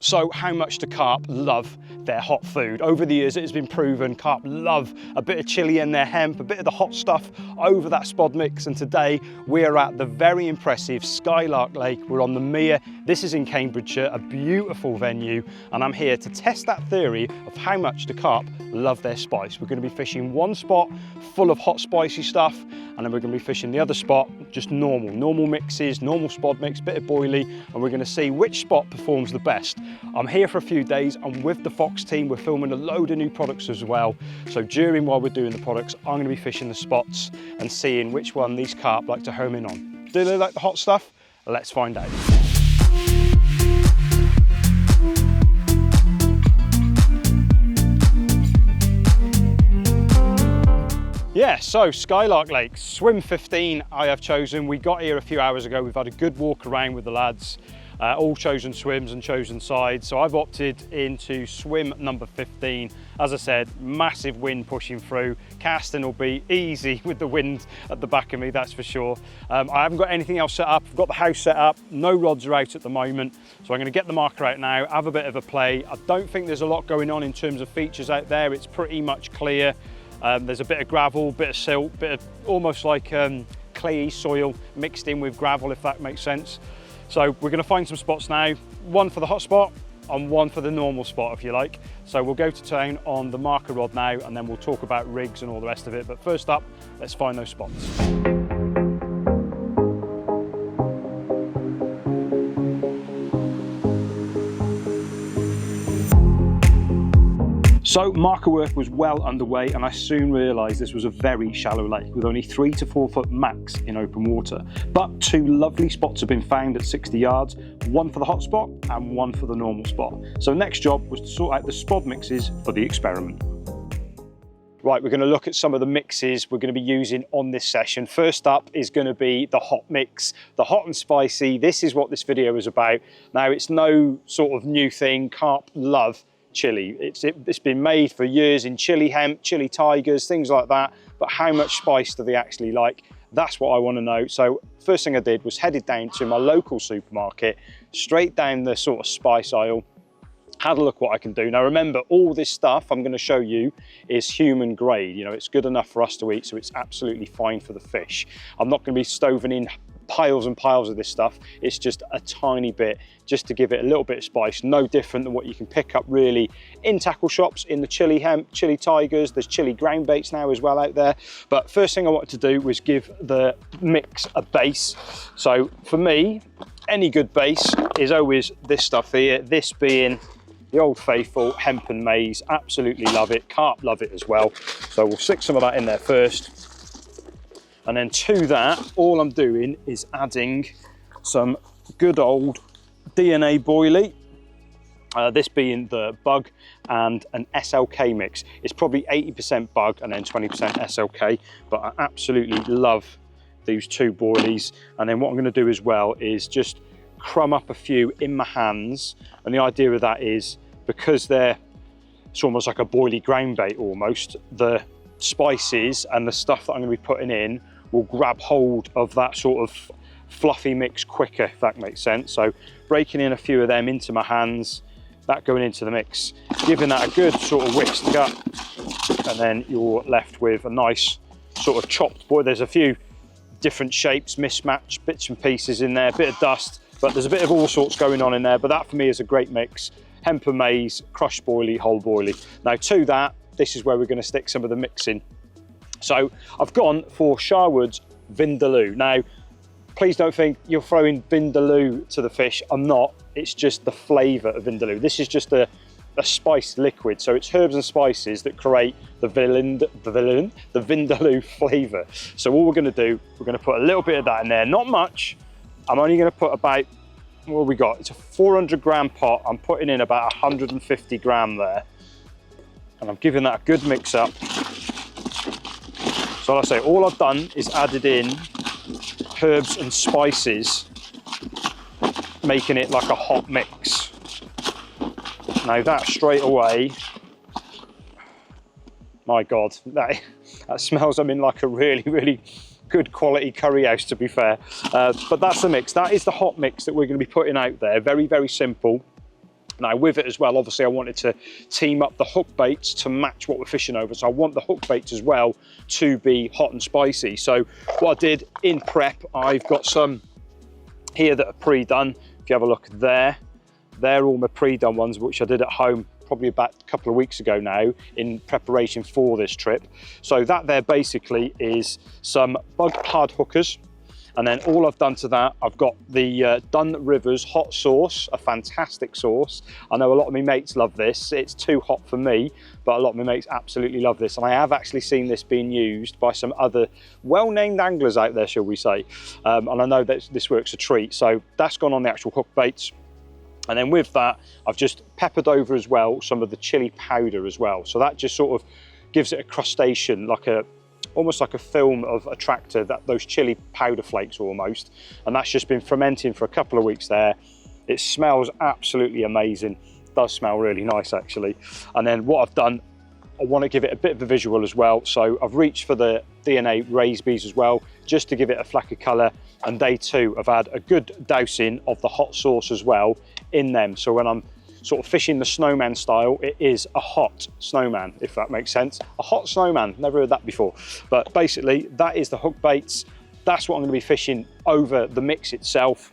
So how much do carp love their hot food? Over the years, it has been proven carp love a bit of chili in their hemp, a bit of the hot stuff over that spod mix. And today we are at the very impressive Skylark Lake. We're on the Mere. This is in Cambridgeshire, a beautiful venue. And I'm here to test that theory of how much do carp love their spice. We're going to be fishing one spot full of hot spicy stuff, and then we're going to be fishing the other spot just normal mixes, normal spod mix, bit of boilie, and we're going to see which spot performs the best. I'm here for a few days. I'm with the Fox team. We're filming a load of new products as well. So while we're doing the products, I'm going to be fishing the spots and seeing which one these carp like to home in on. Do they like the hot stuff? Let's find out. Yeah, so Skylark Lake, swim 15 I have chosen. We got here a few hours ago. We've had a good walk around with the lads, all chosen swims and chosen sides. So I've opted into swim number 15. As I said, massive wind pushing through. Casting will be easy with the wind at the back of me, that's for sure. I haven't got anything else set up. I've got the house set up. No rods are out at the moment. So I'm gonna get the marker out now, have a bit of a play. I don't think there's a lot going on in terms of features out there. It's pretty much clear. There's a bit of gravel, bit of silt, bit of almost like clayey soil mixed in with gravel, if that makes sense. So we're going to find some spots now, one for the hot spot and one for the normal spot, if you like. So we'll go to town on the marker rod now, and then we'll talk about rigs and all the rest of it. But first up, let's find those spots. So marker work was well underway, and I soon realised this was a very shallow lake with only 3 to 4 foot max in open water. But 2 lovely spots have been found at 60 yards, one for the hot spot and one for the normal spot. So next job was to sort out the spod mixes for the experiment. Right, we're going to look at some of the mixes we're going to be using on this session. First up is going to be the hot mix, the hot and spicy. This is what this video is about. Now, it's no sort of new thing. Carp love chili. It's been made for years in chili hemp, chili tigers, things like that. But how much spice do they actually like? That's what I want to know. So first thing I did was headed down to my local supermarket, straight down the sort of spice aisle, had a look what I can do. Now remember, all this stuff I'm going to show you is human grade. You know, it's good enough for us to eat, so it's absolutely fine for the fish. I'm not going to be stoving in piles and piles of this stuff. It's just a tiny bit, just to give it a little bit of spice. No different than what you can pick up really in tackle shops, in the chili hemp, chili tigers. There's chili ground baits now as well out there. But first thing I wanted to do was give the mix a base. So for me, any good base is always this stuff here, this being the old faithful hemp and maize. Absolutely love it. Carp love it as well. So we'll stick some of that in there first. And then to that, all I'm doing is adding some good old DNA boilie, this being the bug and an SLK mix. It's probably 80% bug and then 20% SLK, but I absolutely love these 2 boilies. And then what I'm going to do as well is just crumb up a few in my hands. And the idea of that is, because it's almost like a boilie ground bait almost, the spices and the stuff that I'm going to be putting in will grab hold of that sort of fluffy mix quicker, if that makes sense. So breaking in a few of them into my hands, that going into the mix, giving that a good sort of whisk up, and then you're left with a nice sort of chopped boil. There's a few different shapes, mismatched bits and pieces in there, a bit of dust, but there's a bit of all sorts going on in there. But that for me is a great mix. Hemp and maize, crushed boilie, whole boilie. Now to that, this is where we're going to stick some of the mix in. So I've gone for Sharwood's Vindaloo. Now, please don't think you're throwing Vindaloo to the fish. I'm not. It's just the flavour of Vindaloo. This is just a spiced liquid. So it's herbs and spices that create the Vindaloo flavour. So all we're going to do, we're going to put a little bit of that in there. Not much. I'm only going to put about, what have we got? It's a 400 gram pot. I'm putting in about 150 gram there. And I'm giving that a good mix up. So like I say, all I've done is added in herbs and spices, making it like a hot mix. Now that straight away, my God, that smells, I mean, like a really good quality curry house, to be fair. But that's the mix. That is the hot mix that we're going to be putting out there. Very simple. Now with it as well, obviously I wanted to team up the hook baits to match what we're fishing over. So I want the hook baits as well to be hot and spicy. So what I did in prep, I've got some here that are pre-done. If you have a look there, they're all my pre-done ones, which I did at home probably about a couple of weeks ago now in preparation for this trip. So that there basically is some bug hard hookers. And then all I've done to that, I've got the Dun Rivers hot sauce, a fantastic sauce. I know a lot of my mates love this. It's too hot for me, but a lot of my mates absolutely love this. And I have actually seen this being used by some other well-named anglers out there, shall we say. And I know that this works a treat. So that's gone on the actual hook baits. And then with that, I've just peppered over as well some of the chili powder as well. So that just sort of gives it a crustacean, like almost like a film of attractor, that those chili powder flakes almost. And that's just been fermenting for a couple of weeks there. It smells absolutely amazing. It does smell really nice actually. And then what I've done, I want to give it a bit of a visual as well. So I've reached for the DNA raised bees as well, just to give it a flack of colour. And they too have had a good dousing of the hot sauce as well in them. So when I'm sort of fishing the snowman style, it is a hot snowman, if that makes sense. A hot snowman, never heard that before. But basically that is the hook baits. That's what I'm going to be fishing over the mix itself.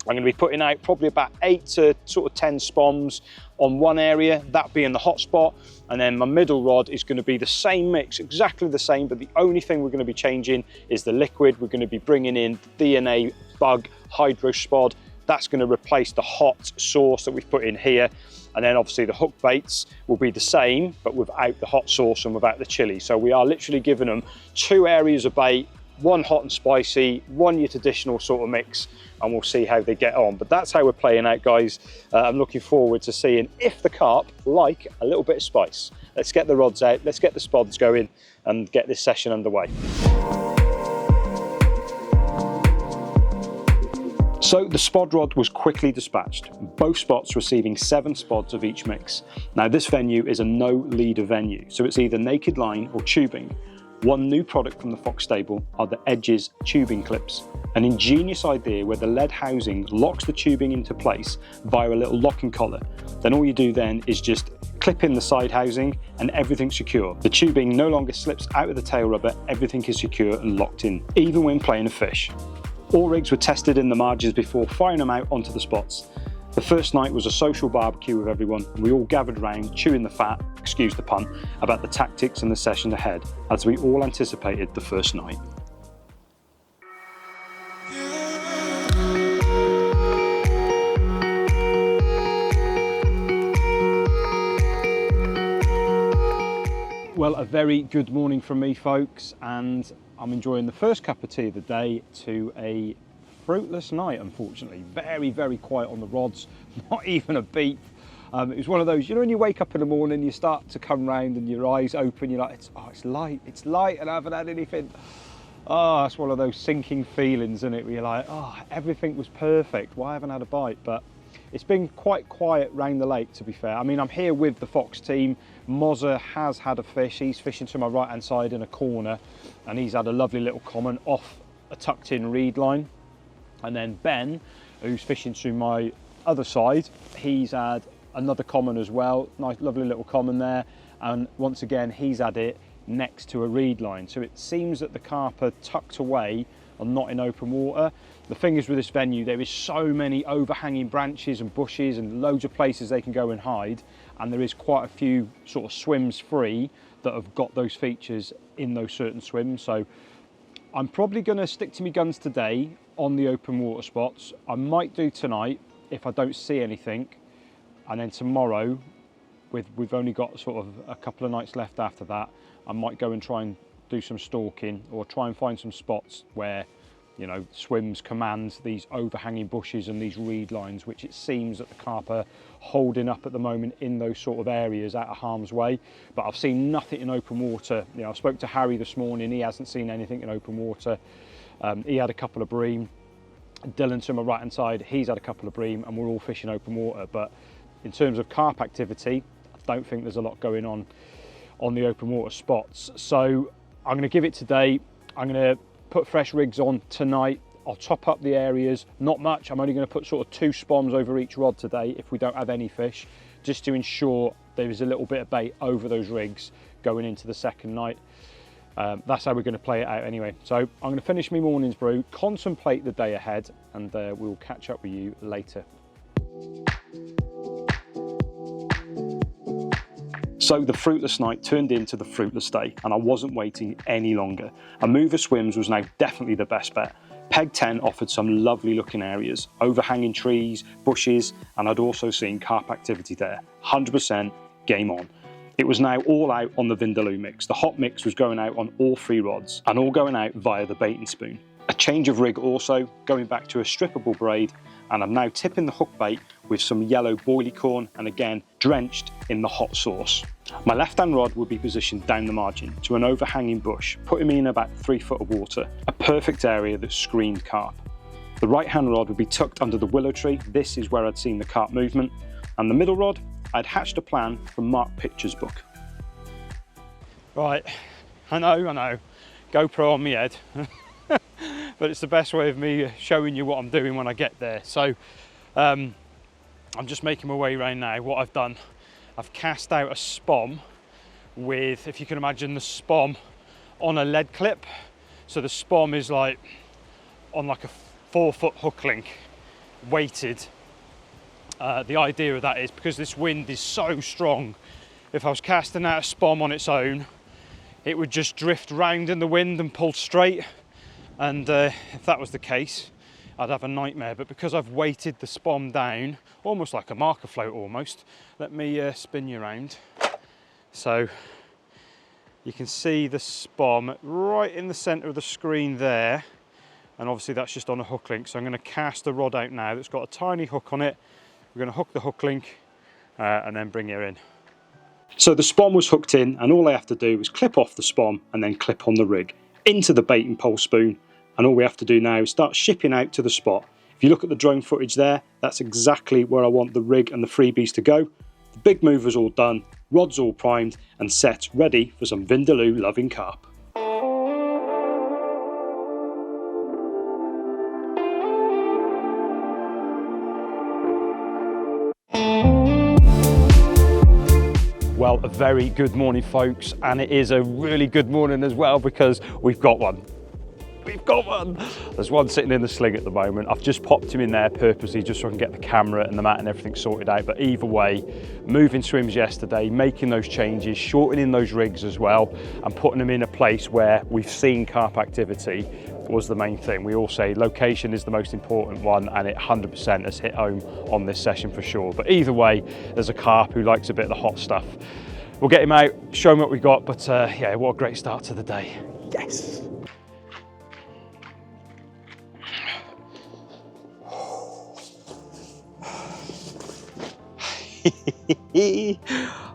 I'm going to be putting out probably about 8 to sort of 10 spoms on one area, that being the hot spot. And then my middle rod is going to be the same mix, exactly the same, but the only thing we're going to be changing is the liquid. We're going to be bringing in DNA bug hydro spod. That's going to replace the hot sauce that we've put in here. And then obviously the hook baits will be the same, but without the hot sauce and without the chili. So we are literally giving them 2 areas of bait, one hot and spicy, one your traditional sort of mix, and we'll see how they get on. But that's how we're playing out, guys. I'm looking forward to seeing if the carp like a little bit of spice. Let's get the rods out, let's get the spods going and get this session underway. So the spod rod was quickly dispatched, both spots receiving 7 spods of each mix. Now this venue is a no leader venue, so it's either naked line or tubing. One new product from the Fox stable are the Edges tubing clips, an ingenious idea where the lead housing locks the tubing into place via a little locking collar. Then all you do then is just clip in the side housing and everything's secure. The tubing no longer slips out of the tail rubber, everything is secure and locked in, even when playing a fish. All rigs were tested in the marges before firing them out onto the spots. The first night was a social barbecue with everyone, and we all gathered round chewing the fat, excuse the pun, about the tactics and the session ahead, as we all anticipated the first night. Well, a very good morning from me, folks, and I'm enjoying the first cup of tea of the day to a fruitless night, unfortunately. Very, very quiet on the rods, not even a beep. It was one of those, you know, when you wake up in the morning, you start to come round and your eyes open, you're like, it's light, and I haven't had anything. Oh, it's one of those sinking feelings, isn't it? Where you're like, oh, everything was perfect, why haven't I had a bite? But it's been quite quiet round the lake, to be fair. I mean, I'm here with the Fox team. Mozza has had a fish. He's fishing to my right-hand side in a corner, and he's had a lovely little common off a tucked-in reed line. And then Ben, who's fishing to my other side, he's had another common as well. Nice, lovely little common there. And once again, he's had it next to a reed line. So it seems that the carp are tucked away and not in open water. The thing is with this venue, there is so many overhanging branches and bushes and loads of places they can go and hide. And there is quite a few sort of swims free that have got those features in those certain swims. So I'm probably going to stick to my guns today on the open water spots. I might do tonight if I don't see anything. And then tomorrow, we've only got sort of a couple of nights left after that, I might go and try and do some stalking or try and find some spots where, you know, swims command these overhanging bushes and these reed lines, which it seems that the carp are holding up at the moment in those sort of areas out of harm's way. But I've seen nothing in open water. You know, I spoke to Harry this morning, he hasn't seen anything in open water. He had a couple of bream. Dylan to my right hand side, he's had a couple of bream, and we're all fishing open water. But in terms of carp activity, I don't think there's a lot going on the open water spots. So I'm going to give it today. I'm going to put fresh rigs on tonight I'll top up the areas, not much. I'm only going to put sort of 2 spoms over each rod today if we don't have any fish, just to ensure there is a little bit of bait over those rigs going into the second night. That's how we're going to play it out anyway. So I'm going to finish my morning's brew, contemplate the day ahead, and we'll catch up with you later. So the fruitless night turned into the fruitless day, and I wasn't waiting any longer. A move of swims was now definitely the best bet. Peg 10 offered some lovely looking areas, overhanging trees, bushes, and I'd also seen carp activity there. 100% game on. It was now all out on the Vindaloo mix. The hot mix was going out on all 3 rods, and all going out via the baiting spoon. A change of rig also, going back to a strippable braid, and I'm now tipping the hook bait with some yellow boilie corn, and again drenched in the hot sauce. My left hand rod would be positioned down the margin to an overhanging bush, putting me in about 3 foot of water, a perfect area that screamed carp. The right hand rod would be tucked under the willow tree. This is where I'd seen the carp movement, and the middle rod, I'd hatched a plan from Mark Pitcher's book. Right, I know, GoPro on my head. But it's the best way of me showing you what I'm doing when I get there. So I'm just making my way around now. What I've done, I've cast out a spom with, if you can imagine the spom on a lead clip. So the spom is like on like a 4 foot hook link, weighted. The idea of that is because this wind is so strong, if I was casting out a spom on its own, it would just drift round in the wind and pull straight. And if that was the case, I'd have a nightmare. But because I've weighted the spom down, almost like a marker float almost, let me spin you around. So you can see the spom right in the center of the screen there. And obviously that's just on a hook link. So I'm going to cast a rod out now that's got a tiny hook on it. We're going to hook the hook link and then bring her in. So the spom was hooked in, and all I have to do is clip off the spom and then clip on the rig into the baiting pole spoon, and all we have to do now is start shipping out to the spot. If you look at the drone footage there, that's exactly where I want the rig and the freebies to go. The big move is all done, rods all primed and set, ready for some Vindaloo loving carp. Well, a very good morning, folks, and it is a really good morning as well because we've got one. We've got one. There's one sitting in the sling at the moment. I've just popped him in there purposely just so I can get the camera and the mat and everything sorted out. But either way, moving swims yesterday, making those changes, shortening those rigs as well, and putting them in a place where we've seen carp activity was the main thing. We all say location is the most important one, and it 100% has hit home on this session for sure. But either way, there's a carp who likes a bit of the hot stuff. We'll get him out, show him what we got, but yeah, what a great start to the day. Yes.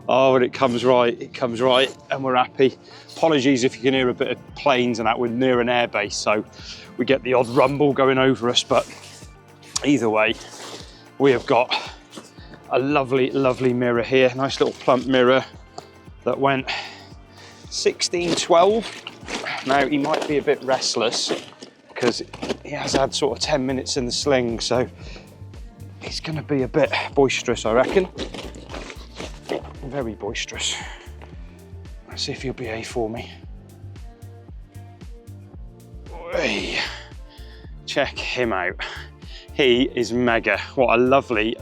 Oh, and it comes right, and we're happy. Apologies if you can hear a bit of planes and that. We're near an airbase, so we get the odd rumble going over us, but either way, we have got a lovely mirror here. Nice little plump mirror that went 16-12. Now he might be a bit restless because he has had sort of 10 minutes in the sling, so he's going to be a bit boisterous, I reckon. Very boisterous. Let's see if he'll behave for me. Oy. Check him out. He is mega. What a lovely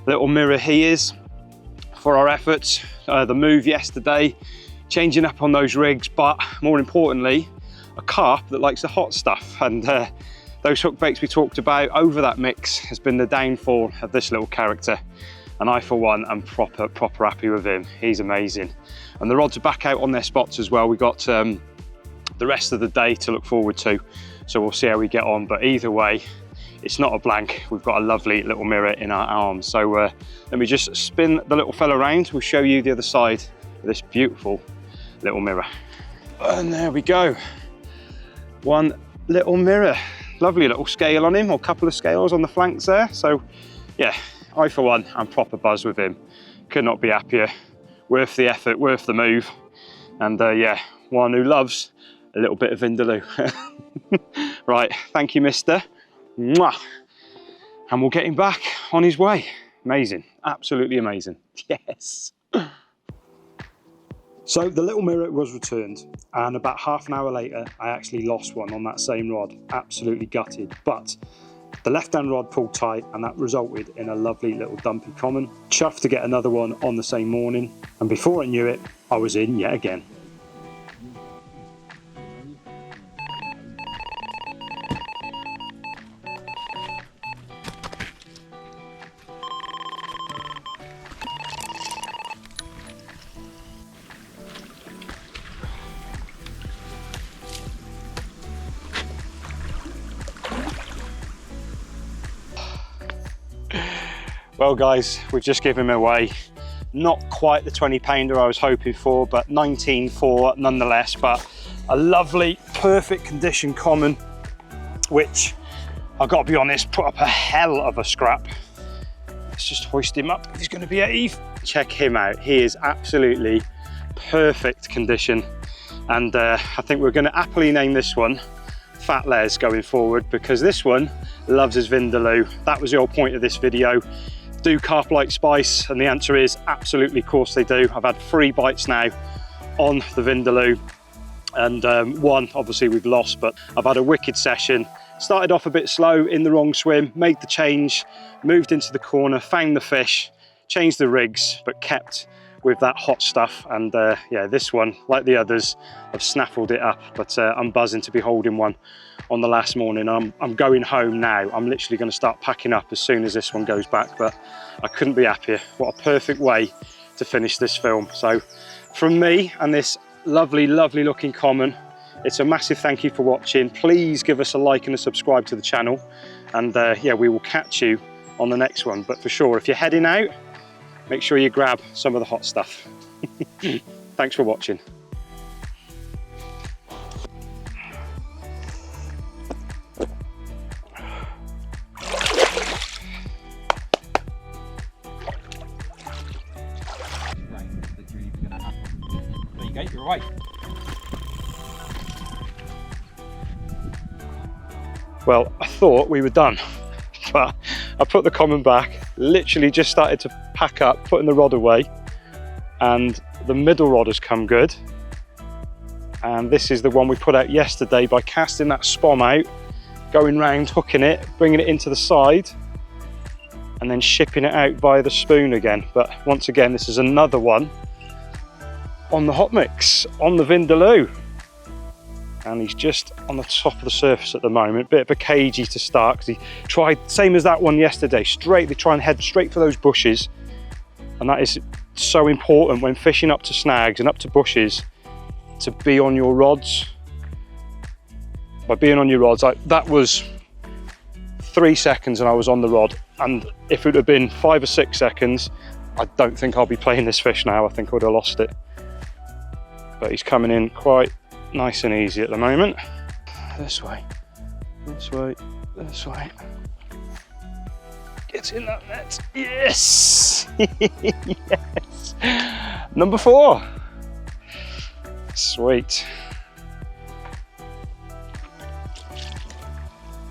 little mirror he is for our efforts. The move yesterday, changing up on those rigs, but more importantly, a carp that likes the hot stuff. And those hook baits we talked about over that mix has been the downfall of this little character. And I, for one, am proper happy with him. He's amazing. And the rods are back out on their spots as well. We got the rest of the day to look forward to, so we'll see how we get on. But either way, it's not a blank. We've got a lovely little mirror in our arms. So let me just spin the little fella around. We'll show you the other side of this beautiful little mirror. And there we go. One little mirror. Lovely little scale on him, or a couple of scales on the flanks there. So yeah, I, for one, am proper buzzed with him. Could not be happier. Worth the effort, worth the move. And yeah, one who loves a little bit of Vindaloo. Right, thank you, mister. Mwah. And we'll get him back on his way. Amazing, absolutely amazing. Yes. So the little mirror was returned, and about half an hour later, I actually lost one on that same rod. Absolutely gutted, but the left-hand rod pulled tight, and that resulted in a lovely little dumpy common. Chuffed to get another one on the same morning, and before I knew it, I was in yet again. Well guys, we've just given him away. Not quite the 20 pounder I was hoping for, but 19.4 nonetheless, but a lovely, perfect condition common, which I've got to be honest, put up a hell of a scrap. Let's just hoist him up. He's going to be at Eve. Check him out. He is absolutely perfect condition. And I think we're going to aptly name this one Fat Les going forward, because this one loves his Vindaloo. That was the whole point of this video. Do carp like spice? And the answer is absolutely, of course they do. I've had 3 bites now on the Vindaloo, and one obviously we've lost, but I've had a wicked session. Started off a bit slow in the wrong swim, made the change, moved into the corner, found the fish, changed the rigs, but kept with that hot stuff. And yeah, this one, like the others, I've snaffled it up, but I'm buzzing to be holding one on the last morning. I'm going home now. I'm literally going to start packing up as soon as this one goes back, but I couldn't be happier. What a perfect way to finish this film. So from me and this lovely, lovely looking common, it's a massive thank you for watching. Please give us a like and a subscribe to the channel, and yeah, we will catch you on the next one. But for sure, if you're heading out, make sure you grab some of the hot stuff. Thanks for watching. There you go, you're right. Well, I thought we were done, but I put the common back, literally just started to pack up, putting the rod away, and the middle rod has come good. And this is the one we put out yesterday by casting that spom out, going round, hooking it, bringing it into the side, and then shipping it out via the spoon again. But once again, this is another one on the hot mix, on the Vindaloo. And he's just on the top of the surface at the moment. Bit of a cagey to start, because he tried, same as that one yesterday, straight, they try and head straight for those bushes. And that is so important when fishing up to snags and up to bushes, to be on your rods. By being on your rods, that was 3 seconds and I was on the rod. And if it would have been 5 or 6 seconds, I don't think I'll be playing this fish now. I think I would have lost it. But he's coming in quite nice and easy at the moment. This way, this way, this way. Get in that net. Yes! Yes! Number 4. Sweet.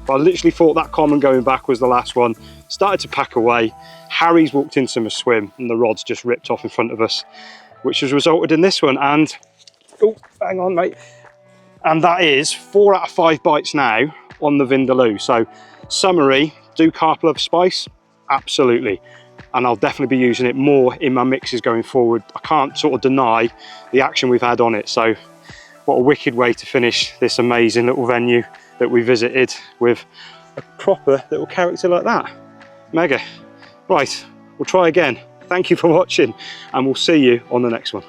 I literally thought that common going back was the last one. Started to pack away. Harry's walked into my swim and the rod's just ripped off in front of us, which has resulted in this one. And oh, hang on, mate. And that is 4 out of 5 bites now on the Vindaloo. So, summary, do carp love spice? Absolutely. And I'll definitely be using it more in my mixes going forward. I can't sort of deny the action we've had on it. So, what a wicked way to finish this amazing little venue that we visited with a proper little character like that. Mega. Right, we'll try again. Thank you for watching, and we'll see you on the next one.